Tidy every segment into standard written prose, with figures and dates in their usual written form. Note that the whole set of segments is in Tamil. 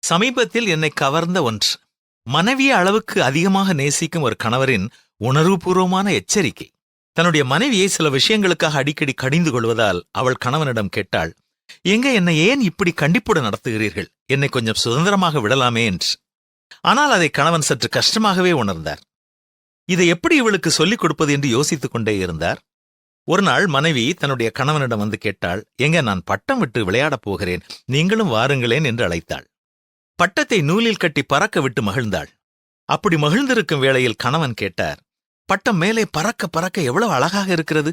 சமீபத்தில் என்னை கவர்ந்த ஒன்று, மனைவியை அளவுக்கு அதிகமாக நேசிக்கும் ஒரு கணவரின் உணர்வுபூர்வமான எச்சரிக்கை. தன்னுடைய மனைவியை சில விஷயங்களுக்காக அடிக்கடி கடிந்து கொள்வதால் அவள் கணவனிடம் கேட்டாள், எங்க என்னை ஏன் இப்படி கண்டிப்புடன் நடத்துகிறீர்கள்? என்னை கொஞ்சம் சுதந்திரமாக விடலாமே என்று. ஆனால் அதை கணவன் சற்று கஷ்டமாகவே உணர்ந்தார். இதை எப்படி இவளுக்கு சொல்லிக் கொடுப்பது என்று யோசித்துக் கொண்டே இருந்தார். ஒரு நாள் மனைவி தன்னுடைய கணவனிடம் வந்து கேட்டாள், எங்க நான் பட்டம் விட்டு விளையாடப் போகிறேன், நீங்களும் வாருங்களேன் என்று அழைத்தாள். பட்டத்தை நூலில் கட்டி பறக்க விட்டு மகிழ்ந்தாள். அப்படி மகிழ்ந்திருக்கும் வேளையில் கணவன் கேட்டார், பட்டம் மேலே பறக்க பறக்க எவ்வளவு அழகாக இருக்கிறது.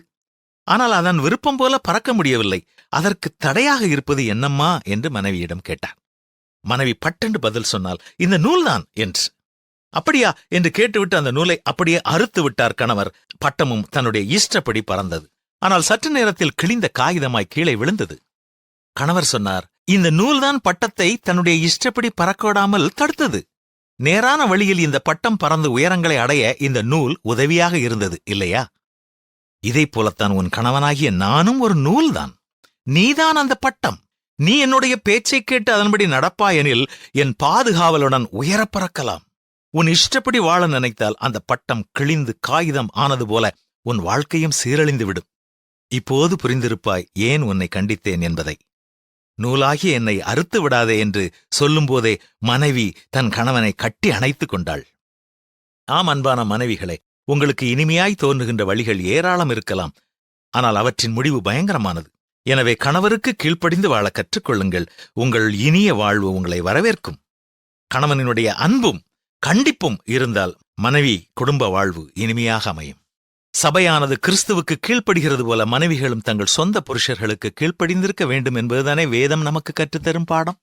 ஆனால் அதன் விருப்பம் போல பறக்க முடியவில்லை. அதற்கு தடையாக இருப்பது என்னம்மா என்று மனைவியிடம் கேட்டார். மனைவி பட்டென்று பதில் சொன்னால், இந்த நூல்தான் என்று. அப்படியா என்று கேட்டுவிட்டு அந்த நூலை அப்படியே அறுத்து விட்டார் கணவர். பட்டமும் தன்னுடைய இஷ்டப்படி பறந்தது. ஆனால் சற்று நேரத்தில் கிழிந்த காகிதமாய் கீழே விழுந்தது. கணவர் சொன்னார், இந்த நூல்தான் பட்டத்தை தன்னுடைய இஷ்டப்படி பறக்க விடாமல் தடுத்தது. நேரான வழியில் இந்த பட்டம் பறந்து உயரங்களை அடைய இந்த நூல் உதவியாக இருந்தது இல்லையா? இதைப் போலத்தான் உன் கணவனாகிய நானும் ஒரு நூல்தான். நீதான் அந்த பட்டம். நீ என்னுடைய பேச்சைக் கேட்டு அதன்படி நடப்பாயெனில் என் பாதுகாவலுடன் உயரப் பறக்கலாம். உன் இஷ்டப்படி வாழ நினைத்தால் அந்த பட்டம் கிழிந்து காகிதம் ஆனது போல உன் வாழ்க்கையும் சீரழிந்துவிடும். இப்போது புரிந்திருப்பாய் ஏன் உன்னை கண்டித்தேன் என்பதை. நூலாகி என்னை அறுத்து விடாதே என்று சொல்லும்போதே மனைவி தன் கணவனை கட்டி அணைத்துக் கொண்டாள். ஆம் அன்பான மனைவிகளே, உங்களுக்கு இனிமையாய் தோன்றுகின்ற வழிகள் ஏராளம் இருக்கலாம். ஆனால் அவற்றின் முடிவு பயங்கரமானது. எனவே கணவருக்கு கீழ்ப்படிந்து வாழ கற்றுக்கொள்ளுங்கள். உங்கள் இனிய வாழ்வு உங்களை வரவேற்கும். கணவனினுடைய அன்பும் கண்டிப்பும் இருந்தால் மனைவி குடும்ப வாழ்வு இனிமையாக அமையும். சபையானது கிறிஸ்துவுக்கு கீழ்ப்படுகிறது போல மனைவிகளும் தங்கள் சொந்த புருஷர்களுக்கு கீழ்ப்படிந்திருக்க வேண்டும் என்பதுதானே வேதம் நமக்கு கற்றுத்தரும் பாடம்.